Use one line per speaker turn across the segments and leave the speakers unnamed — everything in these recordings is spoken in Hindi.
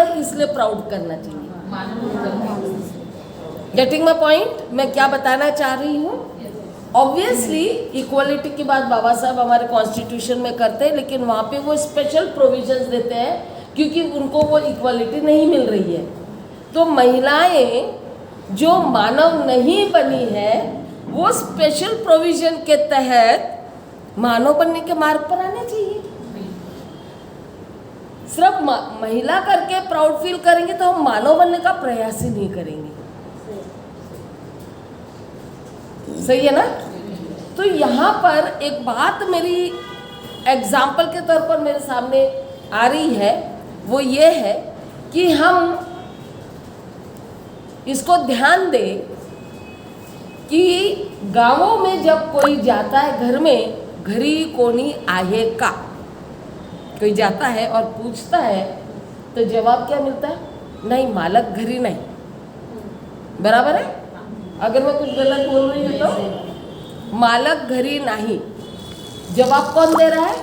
है इसलिए प्राउड करना चाहिए। Getting my point? मैं क्या बताना चाह रही हूँ? ऑब्वियसली इक्वलिटी की बात बाबा साहब हमारे कॉन्स्टिट्यूशन में करते हैं, लेकिन वहाँ पे वो स्पेशल प्रोविजंस देते हैं क्योंकि उनको वो इक्वलिटी नहीं मिल रही है। तो महिलाएं जो मानव नहीं बनी है वो स्पेशल प्रोविजन के तहत मानव बनने के मार्ग पर आने चाहिए। सिर्फ महिला करके प्राउड फील करेंगे तो हम मानव बनने का प्रयास ही नहीं करेंगे। सही है ना? तो यहाँ पर एक बात मेरी एग्जाम्पल के तौर पर मेरे सामने आ रही है, वो ये है कि हम इसको ध्यान दें कि गांवों में जब कोई जाता है घर में, घरी कोनी आहे का, कोई जाता है और पूछता है तो जवाब क्या मिलता है? नहीं, मालक घरी नहीं। बराबर है? अगर मैं कुछ गलत बोल रही हूँ तो मालक घरी नहीं। जवाब कौन दे रहा है?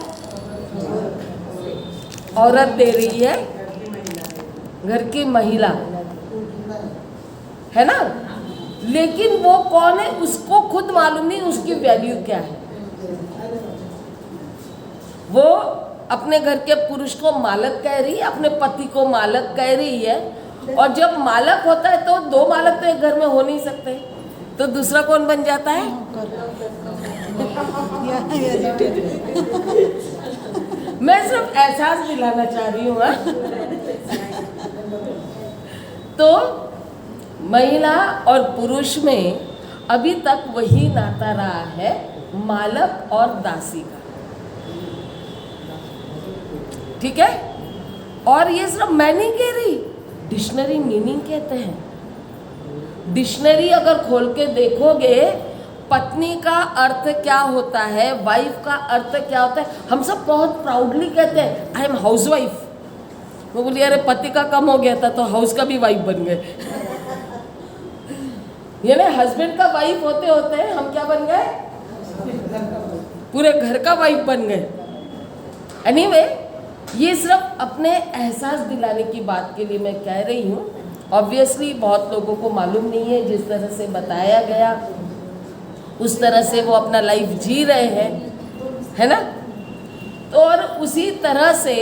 औरत दे रही है, घर की महिला, है ना? लेकिन वो कौन है उसको खुद मालूम नहीं, उसकी वैल्यू क्या है। वो अपने घर के पुरुष को मालक कह रही है, अपने पति को मालक कह रही है, और जब मालक होता है तो दो मालक तो एक घर में हो नहीं सकते, तो दूसरा कौन बन जाता है? मैं सिर्फ एहसास दिलाना चाह रही हूँ। तो महिला और पुरुष में अभी तक वही नाता रहा है, मालक और दासी का। ठीक है? और ये सिर्फ मैं नहीं कह रही, डिक्शनरी मीनिंग कहते हैं। डिक्शनरी अगर खोल के देखोगे पत्नी का अर्थ क्या होता है, वाइफ का अर्थ क्या होता है, हम सब बहुत प्राउडली कहते हैं आई एम हाउस वाइफ। वो बोली अरे पति का कम हो गया था तो हाउस का भी वाइफ बन गए। यानी हस्बैंड का वाइफ होते होते हम क्या बन गए? पूरे घर का वाइफ बन गए। एनीवे, ये सिर्फ अपने एहसास दिलाने की बात के लिए मैं कह रही हूँ। ऑब्वियसली बहुत लोगों को मालूम नहीं है, जिस तरह से बताया गया उस तरह से वो अपना लाइफ जी रहे हैं, है ना? तो और उसी तरह से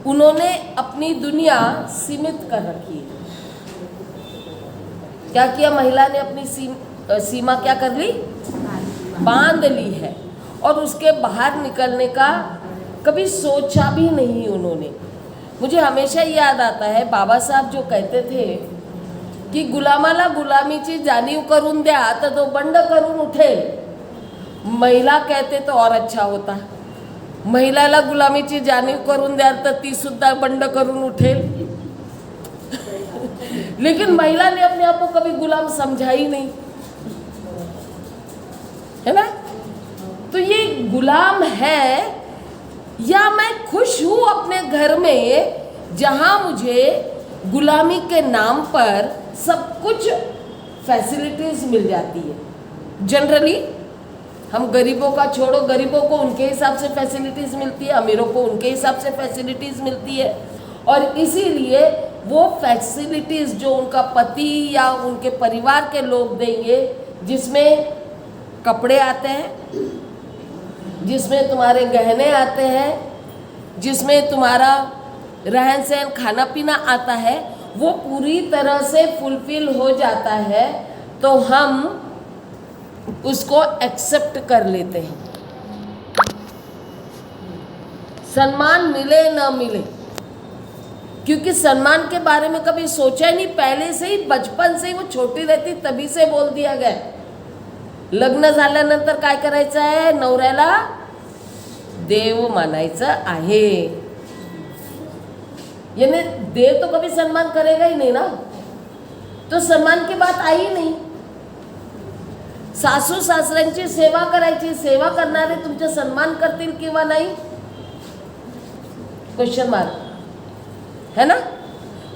उन्होंने अपनी दुनिया सीमित कर रखी है। क्या किया? महिला ने अपनी सीमा क्या कर ली? बांध ली है, और उसके बाहर निकलने का कभी सोचा भी नहीं उन्होंने। मुझे हमेशा याद आता है बाबा साहब जो कहते थे की गुलामाला गुलामीची जाणीव करून द्या तर तो बंड करून उठेल। महिला कहते तो और अच्छा होता, महिलाला गुलामीची जाणीव करून द्या तर ती सुद्धा बंड करून उठेल। लेकिन महिला ने अपने आप को कभी गुलाम समझा ही नहीं, है ना? तो ये गुलाम है, या मैं खुश हूँ अपने घर में जहाँ मुझे गुलामी के नाम पर सब कुछ फैसिलिटीज मिल जाती है। जनरली हम गरीबों का छोड़ो, गरीबों को उनके हिसाब से फैसिलिटीज मिलती है, अमीरों को उनके हिसाब से फैसिलिटीज मिलती है, और इसीलिए वो फैसिलिटीज जो उनका पति या उनके परिवार के लोग देंगे, जिसमें कपड़े आते हैं, जिसमें तुम्हारे गहने आते हैं, जिसमें तुम्हारा रहन सहन खाना पीना आता है, वो पूरी तरह से फुलफिल हो जाता है, तो हम उसको एक्सेप्ट कर लेते हैं। सम्मान मिले न मिले, क्योंकि सम्मान के बारे में कभी सोचा ही नहीं, पहले से ही बचपन से ही, वो छोटी रहती तभी से बोल दिया गया लग्न झाल्यानंतर काय करायचं आहे? नवऱ्याला देव मानायचं आहे। यानी देव तो कभी सम्मान करेगा ही नहीं ना, तो सम्मान की बात आई नहीं। सासू सासऱ्यांची सेवा करायची, सेवा करणारे तुमचे सन्मान करतील किंवा नाही? क्वेश्चन मार्क, है ना?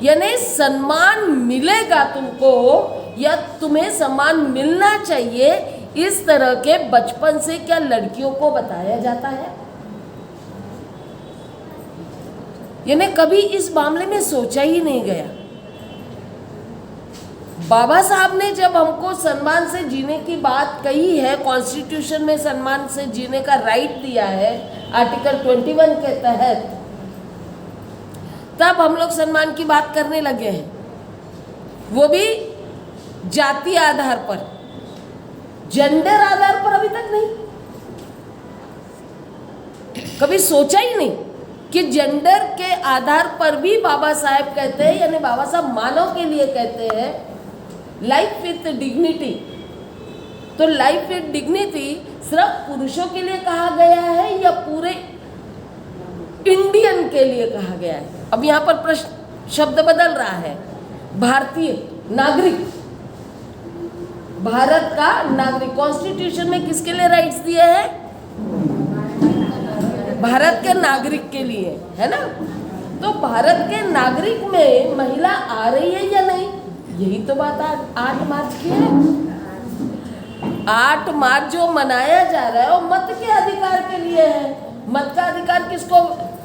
यानी सम्मान मिलेगा तुमको, या तुम्हें सम्मान मिलना चाहिए, इस तरह के बचपन से क्या लड़कियों को बताया जाता है? यानी कभी इस मामले में सोचा ही नहीं गया। बाबा साहब ने जब हमको सम्मान से जीने की बात कही है, कॉन्स्टिट्यूशन में सम्मान से जीने का राइट दिया है आर्टिकल 21 के तहत, तब हम लोग सम्मान की बात करने लगे हैं, वो भी जाति आधार पर, जेंडर आधार पर अभी तक नहीं। कभी सोचा ही नहीं कि जेंडर के आधार पर भी बाबा साहब कहते हैं, यानी बाबा साहब मानव के लिए कहते हैं लाइफ विथ डिग्निटी। तो लाइफ विथ डिग्निटी सिर्फ पुरुषों के लिए कहा गया है या पूरे इंडियन के लिए कहा गया है? अब यहाँ पर प्रश्न शब्द बदल रहा है। भारतीय नागरिक, भारत का नागरिक, कॉन्स्टिट्यूशन में किसके लिए राइट्स दिए हैं? भारत के नागरिक के लिए, है ना? तो भारत के नागरिक में महिला आ रही है या नहीं, यही तो बात 8 मार्च की है। 8 मार्च जो मनाया जा रहा है वो मत के अधिकार के लिए है। मत का अधिकार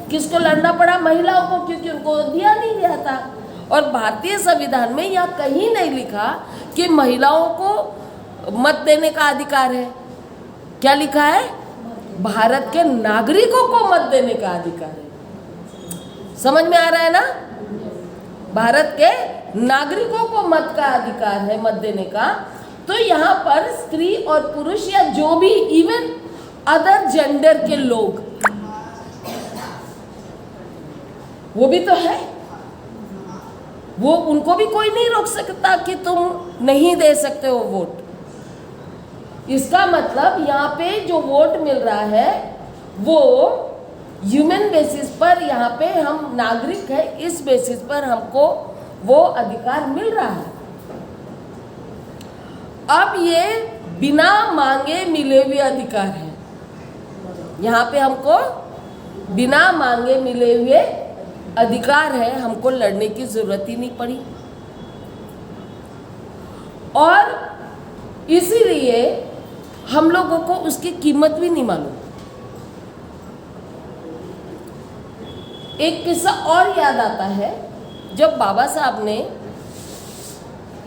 किसको लड़ना पड़ा? महिलाओं को, क्योंकि उनको दिया नहीं गया था। और भारतीय संविधान में यह कहीं नहीं लिखा कि महिलाओं को मत देने का अधिकार है। क्या लिखा है? भारत के नागरिकों को मत देने का अधिकार है। समझ में आ रहा है ना? भारत के नागरिकों को मत का अधिकार है, मत देने का। तो यहाँ पर स्त्री और पुरुष या जो भी इवन अदर जेंडर के लोग, वो भी तो है, वो उनको भी कोई नहीं रोक सकता कि तुम नहीं दे सकते हो वोट। इसका मतलब यहाँ पे जो वोट मिल रहा है वो ह्यूमन बेसिस पर, यहाँ पे हम नागरिक है, इस बेसिस पर हमको वो अधिकार मिल रहा है। अब ये बिना मांगे मिले हुए अधिकार है। यहाँ पे हमको बिना मांगे मिले हुए अधिकार है, हमको लड़ने की जरूरत ही नहीं पड़ी। और इसीलिए हम लोगों को उसकी कीमत भी नहीं मालूम। एक किस्सा और याद आता है, जब बाबा साहब ने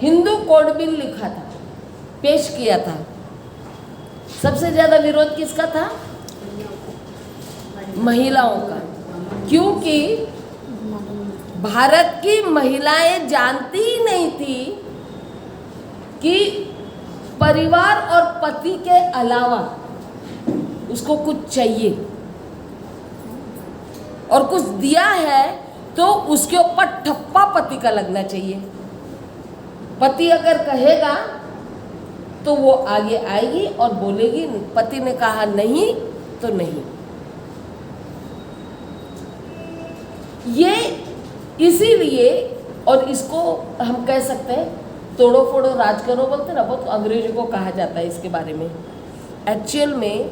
हिंदू कोड बिल लिखा था, पेश किया था, सबसे ज्यादा विरोध किसका था? महिलाओं का। क्योंकि भारत की महिलाएं जानती ही नहीं थी कि परिवार और पति के अलावा उसको कुछ चाहिए, और कुछ दिया है तो उसके ऊपर ठप्पा पति का लगना चाहिए। पति अगर कहेगा तो वो आगे आएगी और बोलेगी, पति ने कहा नहीं तो नहीं। ये इसीलिए, और इसको हम कह सकते हैं तोड़ो फोड़ो राज करो बोलते ना, बहुत अंग्रेजों को कहा जाता है इसके बारे में। एक्चुअल में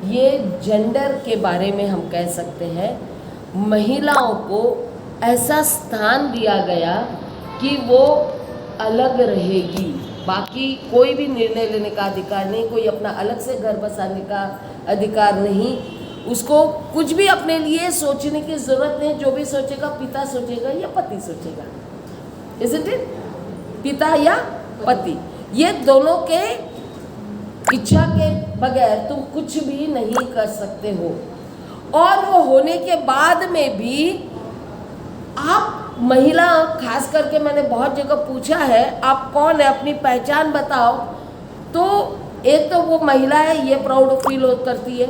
ये जेंडर के बारे में हम कह सकते हैं, महिलाओं को ऐसा स्थान दिया गया कि वो अलग रहेगी, बाकी कोई भी निर्णय लेने का अधिकार नहीं, कोई अपना अलग से घर बसाने का अधिकार नहीं, उसको कुछ भी अपने लिए सोचने की जरूरत नहीं। जो भी सोचेगा पिता सोचेगा या पति सोचेगा, isn't it? पिता या पति, ये दोनों के इच्छा के बगैर तुम कुछ भी नहीं कर सकते हो। और वो होने के बाद में भी आप महिला, खास करके मैंने बहुत जगह पूछा है आप कौन है, अपनी पहचान बताओ, तो एक तो वो महिला है ये प्राउड फील करती है,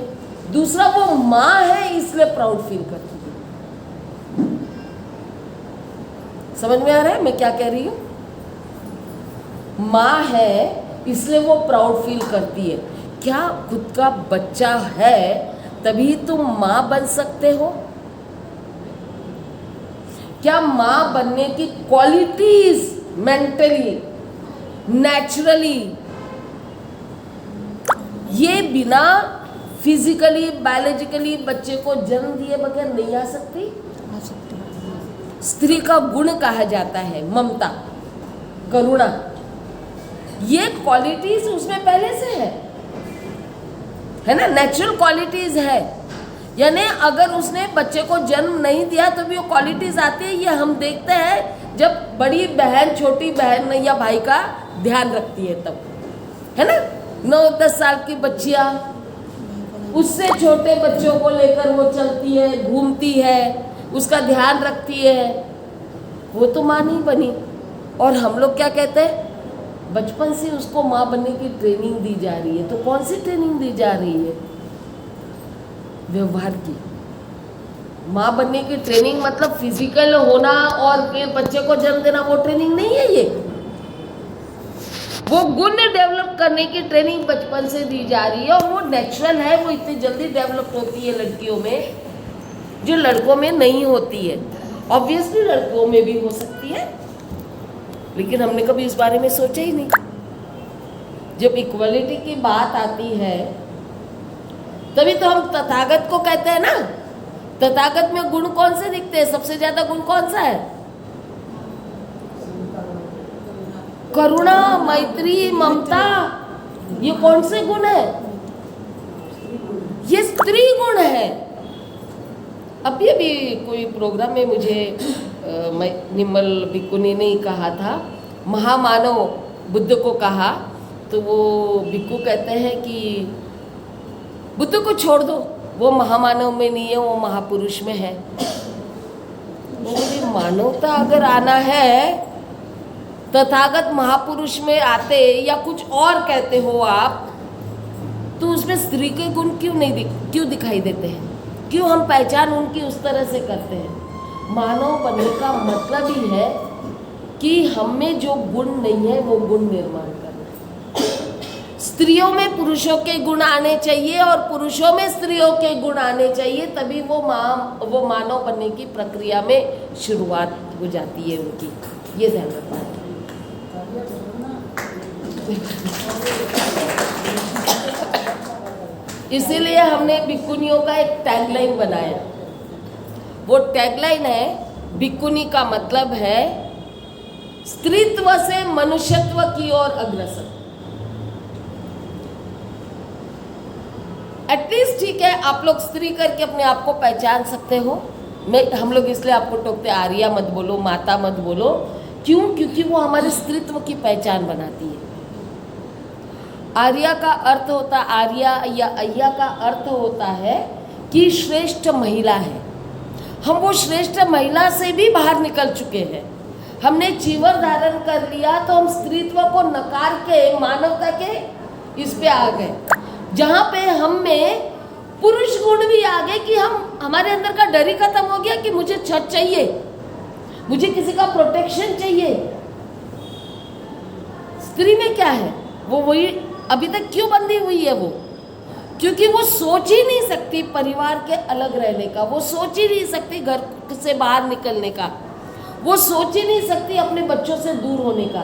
दूसरा वो माँ है इसलिए प्राउड फील करती है। समझ में आ रहा है मैं क्या कह रही हूँ? माँ है इसलिए वो प्राउड फील करती है। क्या खुद का बच्चा है तभी तुम माँ बन सकते हो? क्या माँ बनने की क्वालिटीज मेंटली, नेचुरली, ये बिना फिजिकली, बायोलॉजिकली बच्चे को जन्म दिए बगैर नहीं आ सकती? आ सकती। स्त्री का गुण कहा जाता है ममता, करुणा, ये क्वालिटीज उसमें पहले से है ना, नेचुरल क्वालिटीज है। यानी अगर उसने बच्चे को जन्म नहीं दिया तो भी वो क्वालिटीज आती है। ये हम देखते हैं जब बड़ी बहन छोटी बहन या भाई का ध्यान रखती है तब, है ना। 9-10 साल की बच्चियाँ उससे छोटे बच्चों को लेकर वो चलती है, घूमती है, उसका ध्यान रखती है, वो तो माँ नहीं बनी। और हम लोग क्या कहते हैं, बचपन से उसको माँ बनने की ट्रेनिंग दी जा रही है। तो कौन सी ट्रेनिंग दी जा रही है? व्यवहार की। माँ बनने की ट्रेनिंग मतलब फिजिकल होना और फिर बच्चे को जन्म देना, वो ट्रेनिंग नहीं है। ये वो गुण डेवलप करने की ट्रेनिंग बचपन से दी जा रही है और वो नेचुरल है। वो इतनी जल्दी डेवलप होती है लड़कियों में जो लड़कों में नहीं होती है। ऑब्वियसली लड़कों में भी हो सकती है, लेकिन हमने कभी इस बारे में सोचा ही नहीं। जब इक्वलिटी की बात आती है तभी तो हम तथागत को कहते हैं ना। तथागत में गुण कौन से दिखते हैं? सबसे ज्यादा गुण कौन सा है? करुणा, मैत्री, ममता। ये कौन से गुण है? ये स्त्री गुण है। अभी अभी कोई प्रोग्राम में मुझे निम्मल भिक्खुनी ने कहा था, महामानव बुद्ध को कहा, तो वो भिक्खु कहते हैं कि बुद्ध को छोड़ दो, वो महामानव में नहीं है, वो महापुरुष में है। बोली मानवता अगर आना है, तथागत महापुरुष में आते या कुछ और कहते हो आप, तो उसमें स्त्री के गुण क्यों दिखाई देते हैं? क्यों हम पहचान उनकी उस तरह से करते हैं? मानव बनने का मतलब ही है कि हम में जो गुण नहीं है वो गुण निर्माण करना। स्त्रियों में पुरुषों के गुण आने चाहिए और पुरुषों में स्त्रियों के गुण आने चाहिए, तभी वो मानव बनने की प्रक्रिया में शुरुआत हो जाती है उनकी। ये ध्यान रखना है। इसीलिए हमने भिक्खुनियों का एक टैगलाइन बनाया। वो टैगलाइन है, भिक्खुनी का मतलब है स्त्रीत्व से मनुष्यत्व की ओर अग्रसर। एटलीस्ट ठीक है, आप लोग स्त्री करके अपने आप को पहचान सकते हो। हम लोग इसलिए आपको टोकते आर्या मत बोलो, माता मत बोलो। क्यों? क्योंकि वो हमारे स्त्रीत्व की पहचान बनाती है। आर्या का अर्थ होता, आर्या या अय्या का अर्थ होता है कि श्रेष्ठ महिला है। हम वो श्रेष्ठ महिला से भी बाहर निकल चुके हैं। हमने चीवर धारण कर लिया तो हम स्त्रीत्व को नकार के मानवता के इस पे आ गए, जहाँ पे हम में पुरुष गुण भी आ गए कि हमारे अंदर का डर ही खत्म हो गया कि मुझे छत चाहिए, मुझे किसी का प्रोटेक्शन चाहिए। स्त्री में क्या है? वो वही अभी तक क्यों बंधी हुई है वो? क्योंकि वो सोच ही नहीं सकती परिवार के अलग रहने का, वो सोच ही नहीं सकती घर से बाहर निकलने का, वो सोच ही नहीं सकती अपने बच्चों से दूर होने का,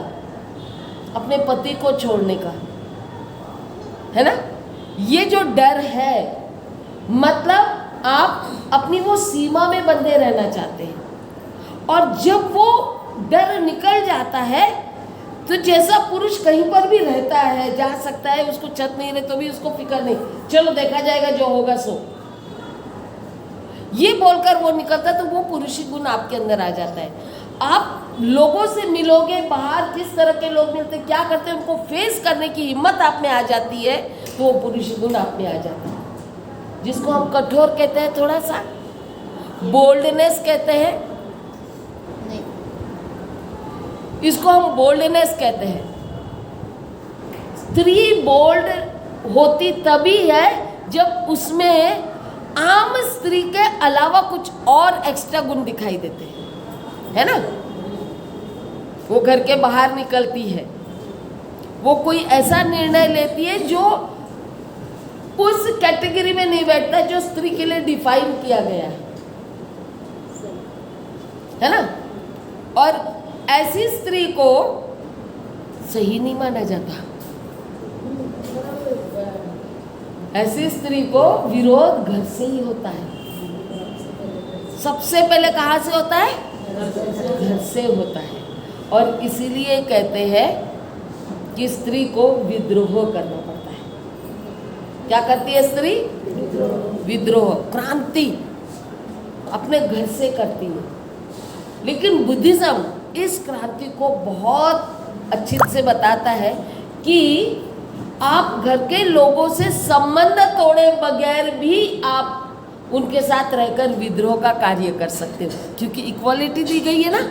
अपने पति को छोड़ने का, है ना। ये जो डर है, मतलब आप अपनी वो सीमा में बंधे रहना चाहते हैं, और जब वो डर निकल जाता है तो जैसा पुरुष कहीं पर भी रहता है, जा सकता है, उसको छत नहीं रहे तो भी उसको फिक्र नहीं, चलो देखा जाएगा जो होगा सो, ये बोलकर वो निकलता, तो वो पुरुषी गुण आपके अंदर आ जाता है। आप लोगों से मिलोगे, बाहर किस तरह के लोग मिलते, क्या करते हैं, उनको फेस करने की हिम्मत आप में आ जाती है, तो वो पुरुषी गुण आप में आ जाता है। जिसको हम कठोर कहते हैं, थोड़ा सा बोल्डनेस कहते हैं, इसको हम बोल्डनेस कहते हैं। स्त्री बोल्ड होती तभी है जब उसमें आम स्त्री के अलावा कुछ और एक्स्ट्रा गुण दिखाई देते हैं, है ना। वो घर के बाहर निकलती है, वो कोई ऐसा निर्णय लेती है जो उस कैटेगरी में नहीं बैठता जो स्त्री के लिए डिफाइन किया गया है ना। और ऐसी स्त्री को सही नहीं माना जाता, ऐसी स्त्री को विरोध घर से ही होता है। सबसे पहले कहाँ से होता है? घर से होता है। और इसीलिए कहते हैं कि स्त्री को विद्रोह करना पड़ता है। क्या करती है स्त्री? विद्रोह, क्रांति अपने घर से करती है। लेकिन बुद्धिज्म इस क्रांति को बहुत अच्छे से बताता है कि आप घर के लोगों से संबंध तोड़े बगैर भी आप उनके साथ रहकर विद्रोह का कार्य कर सकते हो, क्योंकि इक्वालिटी दी गई है ना।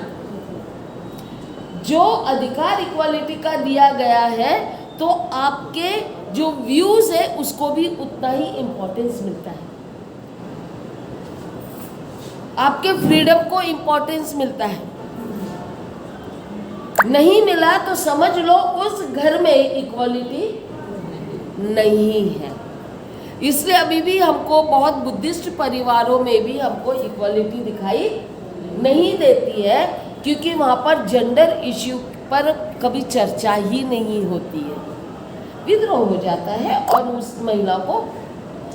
जो अधिकार इक्वालिटी का दिया गया है तो आपके जो व्यूज है उसको भी उतना ही इम्पोर्टेंस मिलता है, आपके फ्रीडम को इम्पोर्टेंस मिलता है। नहीं मिला तो समझ लो उस घर में इक्वालिटी नहीं है। इसलिए अभी भी हमको बहुत बुद्धिस्ट परिवारों में भी हमको इक्वालिटी दिखाई नहीं देती है, क्योंकि वहाँ पर जेंडर इश्यू पर कभी चर्चा ही नहीं होती है। विद्रोह हो जाता है और उस महिला को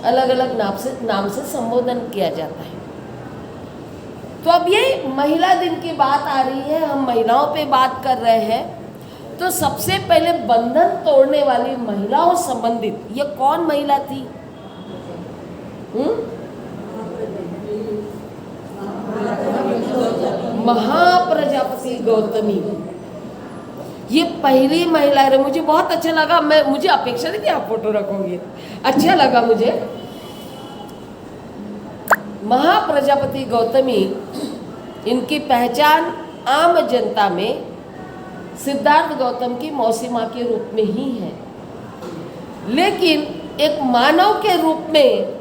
अलग अलग नाम से संबोधन किया जाता है। तो अब ये महिला दिन की बात आ रही है, हम महिलाओं पे बात कर रहे हैं। तो सबसे पहले बंधन तोड़ने वाली महिलाओं संबंधित ये कौन महिला थी? महाप्रजापति गौतमी, ये पहली महिला है। मुझे बहुत अच्छा लगा, मुझे अपेक्षा नहीं थी आप फोटो रखोगे, अच्छा लगा मुझे। महाप्रजापति गौतमी, इनकी पहचान आम जनता में सिद्धार्थ गौतम की मौसी माँ के रूप में ही है, लेकिन एक मानव के रूप में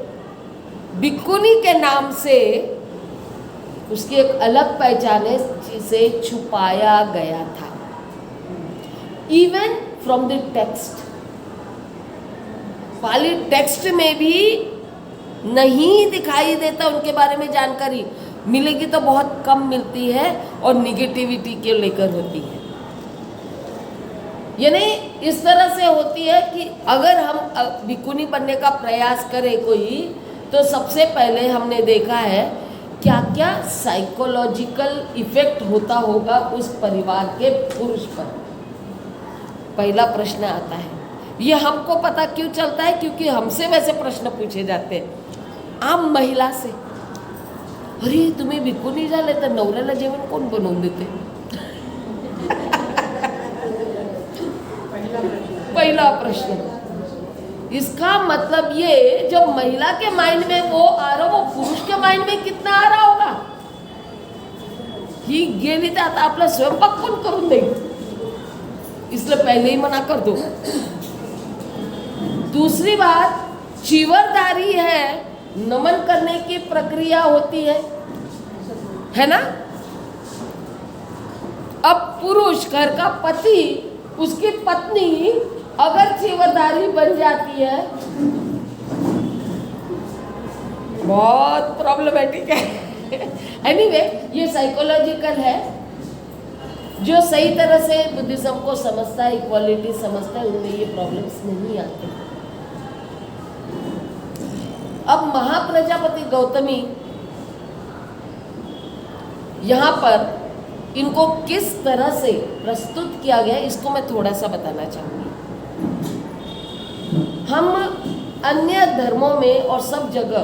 भिक्खुनी के नाम से उसकी एक अलग पहचान है जिसे छुपाया गया था। Even from the text, Pali text में भी नहीं दिखाई देता उनके बारे में जानकारी, मिलेगी तो बहुत कम मिलती है और निगेटिविटी के लेकर होती है। यानी इस तरह से होती है कि अगर हम भिक्खुनी बनने का प्रयास करें कोई, तो सबसे पहले हमने देखा है क्या क्या साइकोलॉजिकल इफेक्ट होता होगा उस परिवार के पुरुष पर। पहला प्रश्न आता है, ये हमको पता क्यों चलता है? क्योंकि हमसे वैसे प्रश्न पूछे जाते हैं आम महिला से। अरे तुम्ही भिक्खुनी झाले तर नवऱ्याला जेवण कोण बनवून देते? पहला प्रश्न। इसका मतलब ये जब महिला के माइंड में वो आ रहा, वो पुरुष के माइंड में कितना आ रहा होगा? ही गेली तर आता आपला स्वयंपाक कोण करून देईल? इसलिए पहले ही मना कर दो। दूसरी बात, चीवरदारी है, नमन करने की प्रक्रिया होती है ना? अब पुरुष, घर का पति, उसकी पत्नी अगर चीवरदारी बन जाती है, बहुत प्रॉब्लमेटिक है। एनीवे, ये साइकोलॉजिकल है। जो सही तरह से बुद्धिज्म को समझता है, इक्वालिटी समझता है, उनमें ये प्रॉब्लम्स नहीं आते। अब महाप्रजापति गौतमी, यहाँ पर इनको किस तरह से प्रस्तुत किया गया इसको मैं थोड़ा सा बताना चाहूँगी। हम अन्य धर्मों में और सब जगह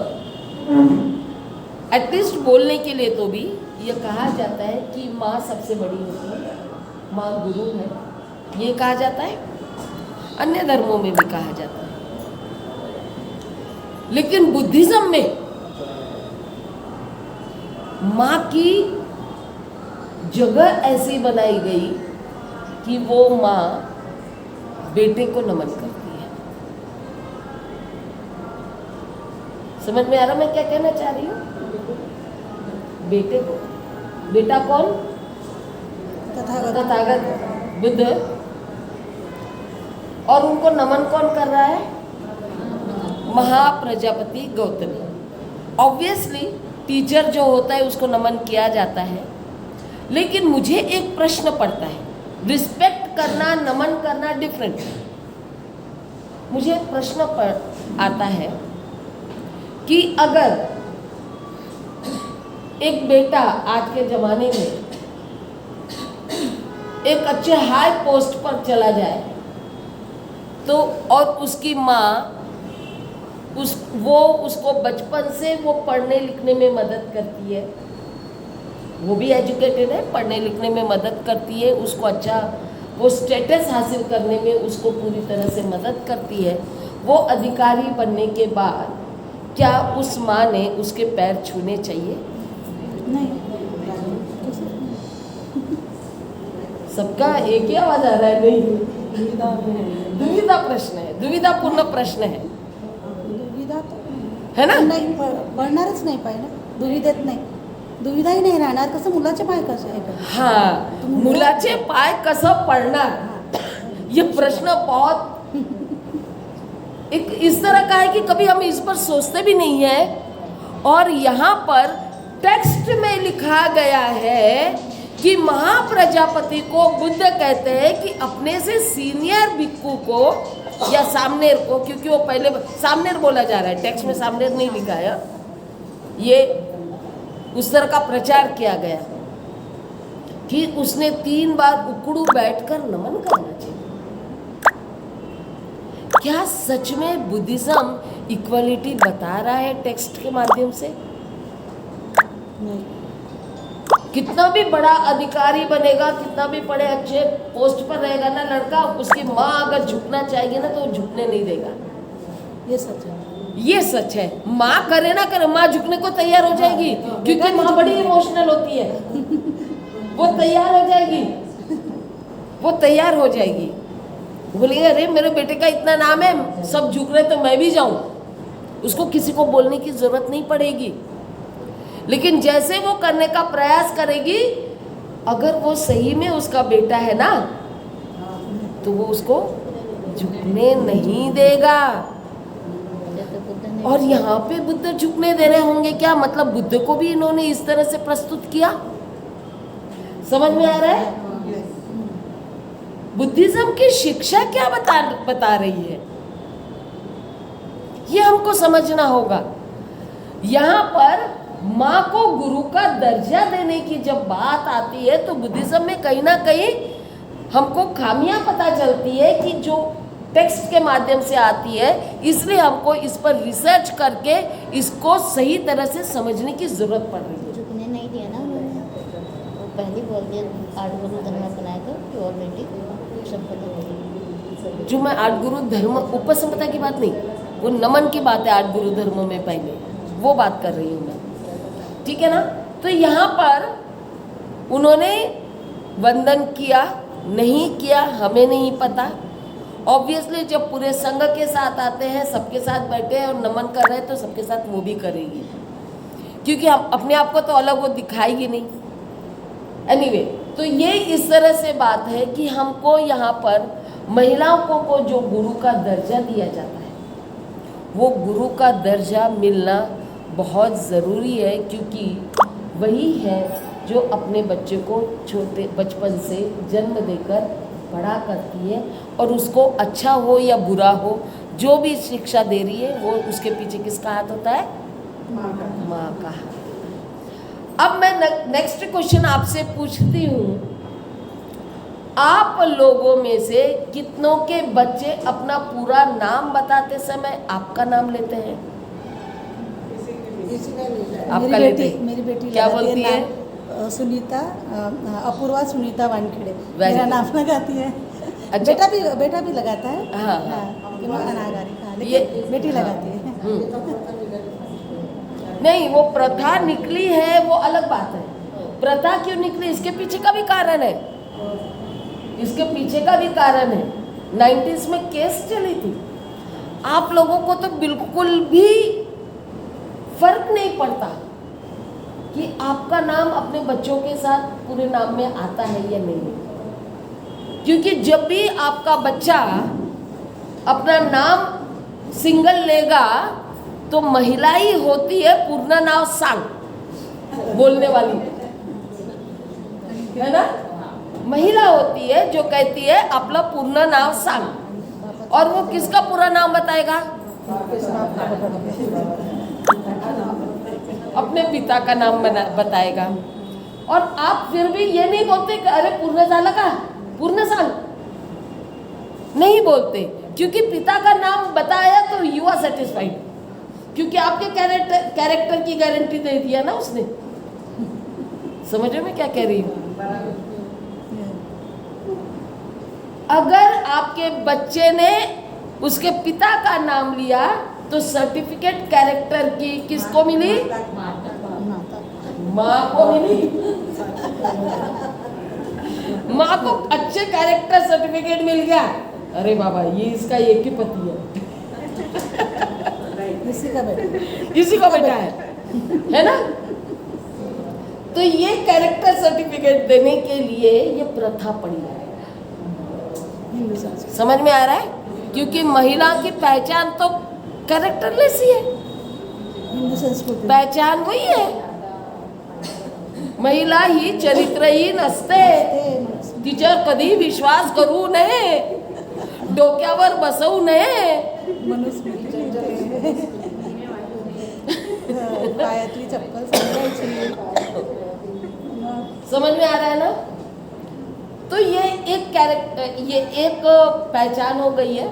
एटलीस्ट बोलने के लिए तो भी ये कहा जाता है कि माँ सबसे बड़ी होती है, माँ गुरु है, ये कहा जाता है। अन्य धर्मों में भी कहा जाता है। लेकिन बुद्धिज्म में माँ की जगह ऐसी बनाई गई कि वो माँ बेटे को नमन करती है। समझ में आ रहा मैं क्या कहना चाह रही हूँ? बेटे को, बेटा कौन? तथागत बुद्ध। और उनको नमन कौन कर रहा है? महाप्रजापति गौतमी। ऑब्वियसली टीचर जो होता है उसको नमन किया जाता है, लेकिन मुझे एक प्रश्न पड़ता है, रिस्पेक्ट करना, नमन करना डिफरेंट। मुझे प्रश्न आता है कि अगर एक बेटा आज के ज़माने में एक अच्छे हाई पोस्ट पर चला जाए तो, और उसकी माँ वो उसको बचपन से वो पढ़ने लिखने में मदद करती है, वो भी एजुकेटेड है, पढ़ने लिखने में मदद करती है, उसको अच्छा वो स्टेटस हासिल करने में उसको पूरी तरह से मदद करती है। वो अधिकारी बनने के बाद क्या उस माँ ने उसके पैर छूने चाहिए?
नहीं।
सबका एक ही आवाज आ रहा है, नहीं? दुविधा प्रश्न है, दुविधापूर्ण प्रश्न है,
दुविधा तो
है ना?
नाही, पडणारच नाही पाय ना, दुविधेत नाही, दुविधाही नाही राहणार. कसं मुलाचे पाय कसे आहे?
हाँ, मुलाचे पाय कसं पडणार, ये प्रश्न बहुत एक इस तरह का है कि कभी हम इस पर सोचते भी नहीं है। और यहाँ पर टेक्स्ट में लिखा गया है कि महाप्रजापति को बुद्ध कहते हैं कि अपने से सीनियर भिक्खु को या सामनेर को, क्योंकि वो पहले सामनेर बोला जा रहा है, टेक्स्ट में सामनेर नहीं लिखा है, ये उस तरह का प्रचार किया गया कि उसने 3 बार उकड़ू बैठकर नमन करना चाहिए। क्या सच में बुद्धिज्म इक्वलिटी बता रहा है टेक्स्ट के माध्यम से?
नहीं.
कितना भी बड़ा अधिकारी बनेगा, कितना भी बड़े अच्छे पोस्ट पर रहेगा ना लड़का, उसकी माँ अगर झुकना चाहेगी ना तो वो झुकने नहीं देगा।
ये सच है.
ये सच है। माँ करे ना करे, माँ झुकने को तैयार हो जाएगी, क्योंकि माँ बड़ी इमोशनल होती है। वो तैयार हो जाएगी, वो तैयार हो जाएगी, बोलेगी अरे मेरे बेटे का इतना नाम है, सब झुक रहे तो मैं भी जाऊं। उसको किसी को बोलने की जरूरत नहीं पड़ेगी। लेकिन जैसे वो करने का प्रयास करेगी, अगर वो सही में उसका बेटा है ना, तो वो उसको झुकने नहीं देगा। और यहाँ पे बुद्ध झुकने दे रहे होंगे क्या? मतलब बुद्ध को भी इन्होंने इस तरह से प्रस्तुत किया। समझ में आ रहा है? बुद्धिज्म की शिक्षा क्या बता रही है, ये हमको समझना होगा। यहाँ पर माँ को गुरु का दर्जा देने की जब बात आती है तो बुद्धिज्म में कहीं ना कहीं हमको खामियां पता चलती है कि जो टेक्स्ट के माध्यम से आती है, इसलिए हमको इस पर रिसर्च करके इसको सही तरह से समझने की जरूरत पड़ रही है।
झुकने नहीं दिया ना उन्होंने, वो पहले बोल दिया 8 गुरु धर्म बनाया था कि ऑलरेडी संपत्ति होगी।
जो मैं 8 गुरु धर्म उपसंपदा की बात नहीं, वो नमन की बात है। 8 गुरु धर्मों में पहले वो बात कर रही हूँ मैं, ठीक है ना? तो यहाँ पर उन्होंने वंदन किया नहीं किया हमें नहीं पता। ऑब्वियसली जब पूरे संघ के साथ आते हैं, सबके साथ बैठे हैं और नमन कर रहे हैं, तो सबके साथ वो भी करेगी, क्योंकि हम अपने आप को तो अलग वो दिखाएगी नहीं। एनीवे, तो ये इस तरह से बात है कि हमको यहाँ पर महिलाओं को जो गुरु का दर्जा दिया जाता है, वो गुरु का दर्जा मिलना बहुत ज़रूरी है, क्योंकि वही है जो अपने बच्चे को छोटे बचपन से जन्म देकर बड़ा करती है, और उसको अच्छा हो या बुरा हो, जो भी शिक्षा दे रही है वो उसके पीछे किसका हाथ होता है? माँ का हाथ। अब मैं नेक्स्ट क्वेश्चन आपसे पूछती हूँ, आप लोगों में से कितनों के बच्चे अपना पूरा नाम बताते समय आपका नाम लेते हैं? आपका लेते हैं?
मेरी बेटी
क्या बोलती है?
सुनीता, अपूर्वा सुनीता वानखेड़े
Very
मेरा
good.
नाम लगाती है।
अच्छा।
बेटा भी लगाता है।
हाँ।
कि मैं अनागारी का,
ये
लेकिन बेटी लगाती है।
नहीं, वो प्रथा निकली है वो अलग बात है। प्रथा क्यों निकली, इसके पीछे का भी कारण है, इसके पीछे का भी कारण है। 90s में केस चली थी। आप लोगों को तो बिल्कुल भी फर्क नहीं पड़ता कि आपका नाम अपने बच्चों के साथ पूरे नाम में आता है या नहीं, क्योंकि जब भी आपका बच्चा अपना नाम सिंगल लेगा तो महिला ही होती है पूर्ण नाव सांग बोलने वाली, है ना? महिला होती है जो कहती है अपना पूर्ण नाम सांग, और वो किसका पूरा नाम बताएगा? अपने पिता का नाम बताएगा। और आप फिर भी ये नहीं बोलते कि अरे पूर्ण झाला का, पूर्ण सांग, नहीं बोलते, क्योंकि पिता का नाम बताया तो यू आर सेटिस्फाइड। क्योंकि आपके कैरेक्टर की गारंटी दे दिया ना उसने। समझ रहे मैं क्या कह रही हूँ? अगर आपके बच्चे ने उसके पिता का नाम लिया तो सर्टिफिकेट कैरेक्टर की किसको मिली? माँ को मिली। माँ को अच्छे कैरेक्टर सर्टिफिकेट मिल गया। अरे बाबा, ये इसका एक ही पति है, इसी का बेटा है ना? तो ये कैरेक्टर सर्टिफिकेट देने के लिए ये प्रथा पड़ी है। समझ में आ रहा है? क्योंकि महिला की पहचान तो कैरेक्टरलेस ही है,
हिंदू संस्कृती
पहचान वही है। महिला ही चरित्रहीन असते, तिच्यावर कधी विश्वास करू नये, डोक्यावर बसवू नये।
पायातली चप्पल सांगायची।
समझ में आ रहा है ना? तो ये एक कैरेक्टर, ये एक पहचान हो गई है।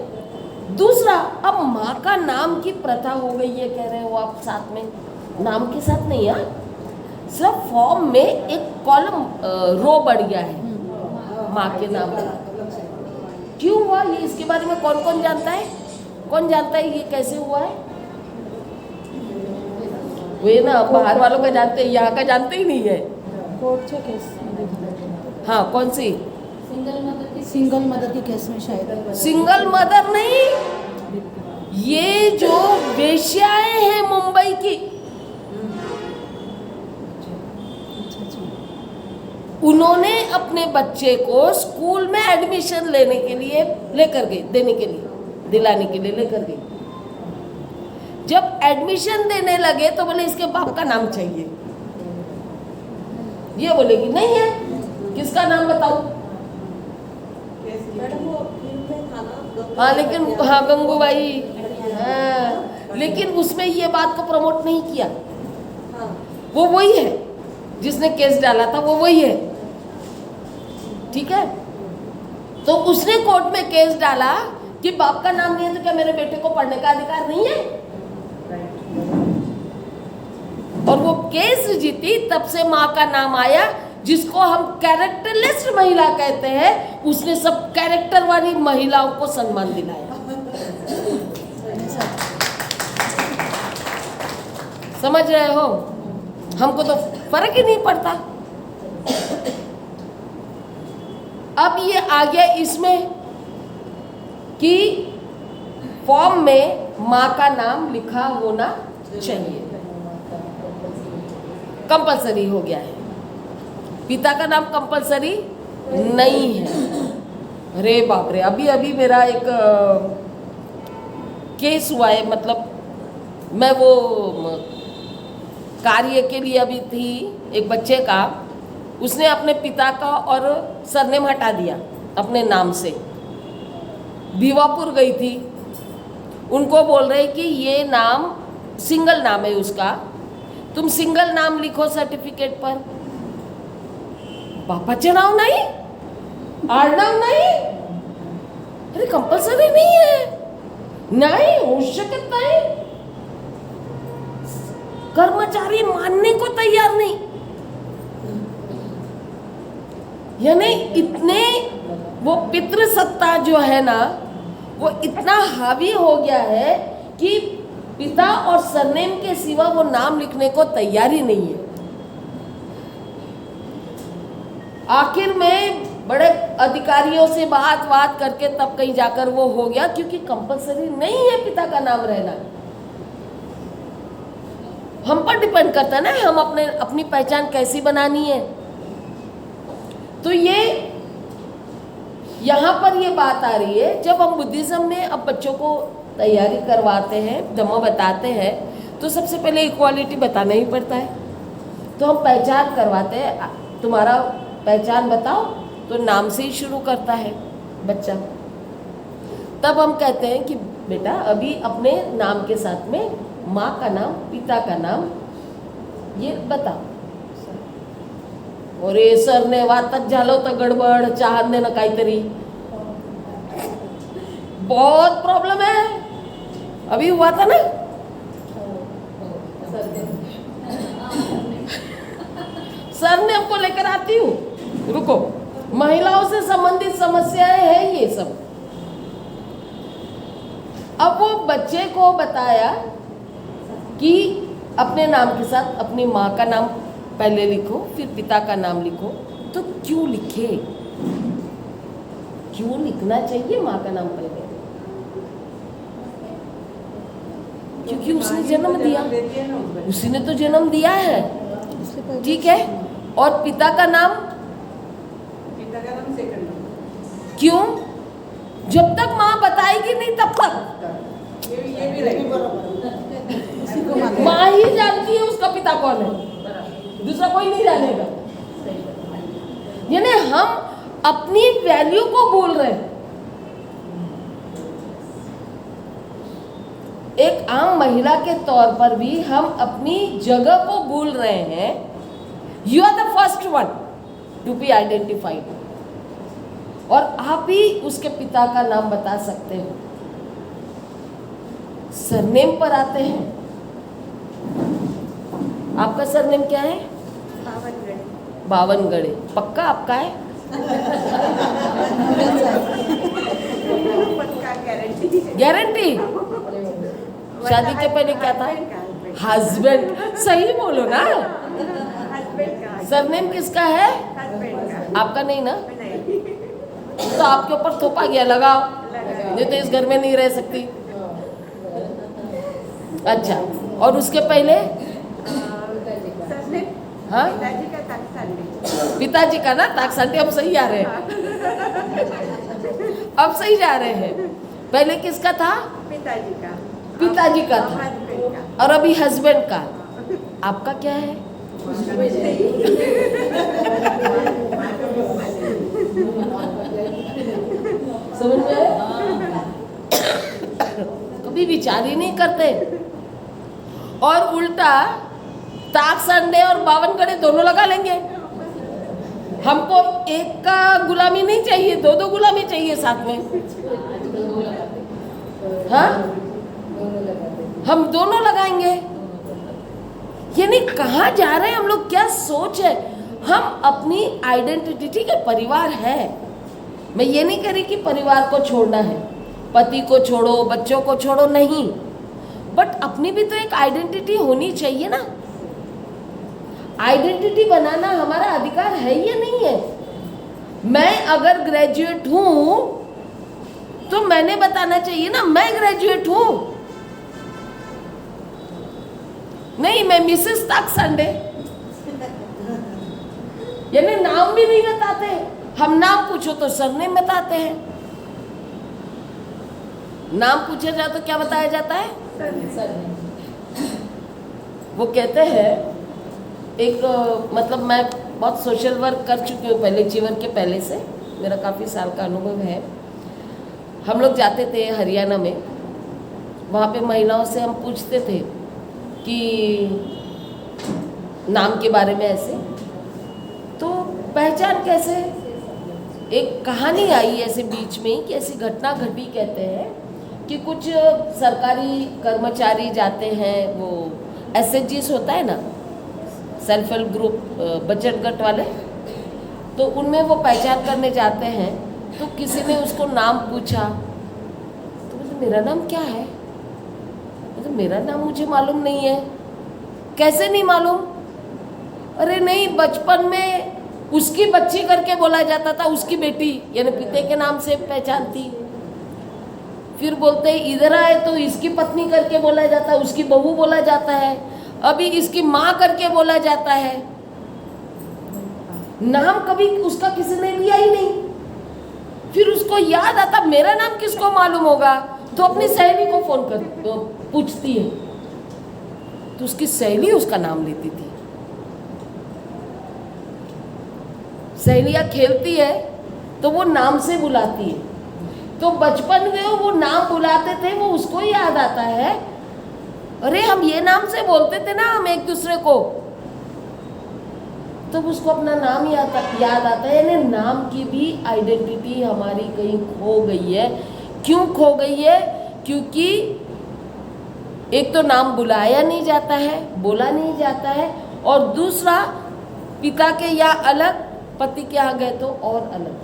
दूसरा, अब माँ का नाम की प्रथा हो गई है, कह रहे हो आप, साथ में नाम के साथ नहीं है, सिर्फ फॉर्म में एक कॉलम रो बढ़ गया है माँ के नाम का। क्यों हुआ ये? इसके बारे में कौन कौन जानता है? कौन जानता है ये कैसे हुआ है? वे ना बाहर वालों का जानते हैं, यहाँ का जानते ही नहीं है।
कोर्टच्या केस
हाँ, कौन सी?
सिंगल मदर की केस में शायद।
सिंगल मदर नहीं, ये जो वेश्याएं हैं मुंबई की, उन्होंने अपने बच्चे को स्कूल में एडमिशन लेने के लिए लेकर गई, देने के लिए, दिलाने के लिए लेकर गई। जब एडमिशन देने लगे तो बोले इसके बाप का नाम चाहिए। ये बोलेगी नहीं है, किसका नाम बताऊं? हाँ, लेकिन हाँ, गंगूबाई, हाँ, लेकिन उसमें ये बात को प्रमोट नहीं किया। वो वही है जिसने केस डाला था, वो वही है, ठीक है? तो उसने कोर्ट में केस डाला कि बाप का नाम नहीं है तो क्या मेरे बेटे को पढ़ने का अधिकार नहीं है? और वो केस जीती, तब से माँ का नाम आया। जिसको हम कैरेक्टरलेस महिला कहते हैं, उसने सब कैरेक्टर वाली महिलाओं को सम्मान दिलाया। समझ रहे हो? हमको तो फर्क ही नहीं पड़ता। अब ये आ गया इसमें कि फॉर्म में माँ का नाम लिखा होना चाहिए, कंपलसरी हो गया है। पिता का नाम कंपलसरी नहीं है। अरे बाप रे, अभी अभी मेरा एक केस हुआ है, मतलब मैं वो कार्य के लिए अभी थी, एक बच्चे का, उसने अपने पिता का और सरनेम हटा दिया अपने नाम से। भिवापुर गई थी, उनको बोल रहे कि ये नाम सिंगल नाम है उसका, तुम सिंगल नाम लिखो सर्टिफिकेट पर। बापाचे नाव नाही, आडनाव नाही, अरे कंपल्सरी नहीं है, नहीं होऊ शकत नाही। कर्मचारी मानने को तैयार नहीं। यानी इतने वो पितृसत्ता जो है ना, वो इतना हावी हो गया है कि पिता और सरनेम के सिवा वो नाम लिखने को तैयार ही नहीं है। आखिर में बड़े अधिकारियों से बात करके तब कहीं जाकर वो हो गया, क्योंकि कंपलसरी नहीं है पिता का नाम रहना। हम पर डिपेंड करता है ना, हम अपनी पहचान कैसी बनानी है। तो ये यहाँ पर ये बात आ रही है, जब हम बुद्धिज्म में अब बच्चों को तैयारी करवाते हैं, धम्म बताते हैं, तो सबसे पहले इक्वालिटी बताना ही पड़ता है। तो हम पहचान करवाते हैं, तुम्हारा पहचान बताओ, तो नाम से ही शुरू करता है बच्चा। तब हम कहते हैं कि बेटा अभी अपने नाम के साथ में माँ का नाम, पिता का नाम ये बताओ। और ये सर ने वातच झालं तर गडबड, चहा देणं काहीतरी, बहुत प्रॉब्लम है। अभी हुआ था ना, सरनेम को लेकर आती हूँ, रुको। महिलाओं से संबंधित समस्याएं हैं ये सब। अब वो बच्चे को बताया कि अपने नाम के साथ अपनी माँ का नाम पहले लिखो, फिर पिता का नाम लिखो। तो क्यों लिखे? क्यों लिखना चाहिए माँ का नाम पहले? क्योंकि उसने जन्म दिया, उसी ने तो जन्म दिया है, ठीक है। और पिता का नाम क्यों? जब तक माँ बताएगी नहीं तब तक। माँ ही जानती है उसका पिता कौन है, दूसरा कोई नहीं जानेगा। यानी हम अपनी वैल्यू को भूल रहे हैं। एक आम महिला के तौर पर भी हम अपनी जगह को भूल रहे हैं। You are the first one to be identified. और आप ही उसके पिता का नाम बता सकते हो। सरनेम पर आते हैं। आपका सरनेम क्या है? बावनगढ़े। पक्का आपका है? गारंटी? शादी के पहले क्या था? हस्बैंड। सही बोलो ना। सरनेम किसका है? आपका नहीं ना? तो आपके ऊपर थोपा गया, लगाओ, नहीं तो इस घर में नहीं रह सकती। अच्छा, और उसके पहले? हाँ, पिताजी का ना ताकसांडी। अब सही आ रहे हैं, अब सही जा रहे हैं। पहले किसका था? पिताजी का था। और अभी हस्बैंड का। आपका क्या है? समझ में आया? कभी विचार ही नहीं करते। और उल्टा ताकसांडे और बावनगढ़े दोनों लगा लेंगे। हमको एक का गुलामी नहीं चाहिए, दो दो गुलामी चाहिए साथ में। हाँ, हम दोनों लगाएंगे। यानी कहाँ जा रहे हैं हम लोग? क्या सोच है? हम अपनी आइडेंटिटी, ठीक है, परिवार है, मैं ये नहीं कह रही कि परिवार को छोड़ना है, पति को छोड़ो, बच्चों को छोड़ो, नहीं, बट अपनी भी तो एक आइडेंटिटी होनी चाहिए ना। आइडेंटिटी बनाना हमारा अधिकार है या नहीं है? मैं अगर ग्रेजुएट हूं तो मैंने बताना चाहिए ना मैं ग्रेजुएट हूं। नहीं, मैं मिसेस ताकसांडे, यानी नाम भी नहीं बताते। हम नाम पूछो तो सरनेम बताते हैं। नाम पूछा जाए तो क्या बताया जाता है? वो कहते हैं, एक मतलब मैं बहुत सोशल वर्क कर चुकी हूँ पहले, जीवन के पहले से मेरा काफ़ी साल का अनुभव है। हम लोग जाते थे हरियाणा में, वहाँ पे महिलाओं से हम पूछते थे कि नाम के बारे में ऐसे, तो पहचान कैसे? एक कहानी आई ऐसे बीच में कि ऐसी घटना घटी, कहते हैं कि कुछ सरकारी कर्मचारी जाते हैं, वो SHGs होता है ना, सेल्फ हेल्प ग्रुप, बचत गट वाले, तो उनमें वो पहचान करने जाते हैं। तो किसी ने उसको नाम पूछा, तो बोले मेरा नाम क्या है? तो मेरा नाम मुझे मालूम नहीं है। कैसे नहीं मालूम? अरे नहीं, बचपन में उसकी बच्ची करके बोला जाता था, उसकी बेटी, यानी पिता के नाम से पहचानती। फिर बोलते इधर आए तो इसकी पत्नी करके बोला जाता है, उसकी बहू बोला जाता है, अभी इसकी माँ करके बोला जाता है। नाम कभी उसका किसी ने लिया ही नहीं। फिर उसको याद आता मेरा नाम किसको मालूम होगा, तो अपनी सहेली को फोन कर तो पूछती है, तो उसकी सहेली उसका नाम लेती थी। सहेलियां खेलती है तो वो नाम से बुलाती है, तो बचपन में वो नाम बुलाते थे, वो उसको याद आता है, अरे हम ये नाम से बोलते थे ना हम एक दूसरे को, तब तो उसको अपना नाम याद आता है। यानी नाम की भी आइडेंटिटी हमारी कहीं खो गई है। क्यों खो गई है? क्योंकि एक तो नाम बुलाया नहीं जाता है, बोला नहीं जाता है, और दूसरा पिता के यहाँ अलग, पति के यहाँ गए तो और अलग,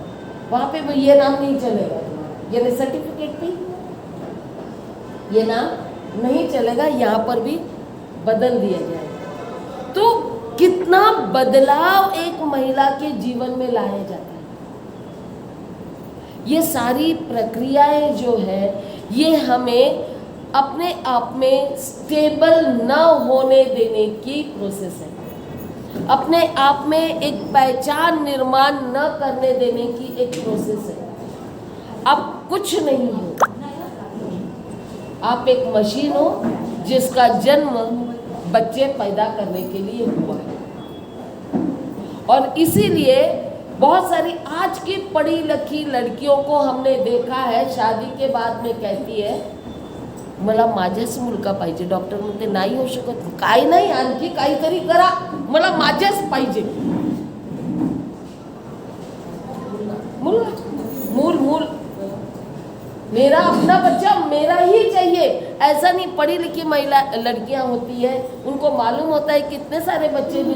वहाँ पे वो ये नाम नहीं चलेगा तुम्हारा, यानी सर्टिफिकेट भी ये नाम नहीं चलेगा, यहाँ पर भी बदल दिया जाएगा। तो कितना बदलाव एक महिला के जीवन में लाया जाता है। ये सारी प्रक्रियाएं जो है ये हमें अपने आप में स्टेबल न होने देने की प्रोसेस है, अपने आप में एक पहचान निर्माण न करने देने की एक प्रोसेस है। अब कुछ नहीं हो, आप एक मशीन हो जिसका जन्म बच्चे पैदा करने के लिए हुआ है, और इसीलिए बहुत सारी आज की पढ़ी लिखी लड़कियों को हमने देखा है शादी के बाद में कहती है मला माझ्याच मुलगा पाहिजे, डॉक्टर म्हणते नाही होऊ शकत, काही नाही आणखी काहीतरी करा, मला माझ्याच पाहिजे मुलगा, मूल मूल मेरा अपना बच्चा मेरा ही चाहिए। ऐसा नहीं, पढ़ी लिखी महिला लड़कियां होती है उनको मालूम होता है कितने सारे बच्चे भी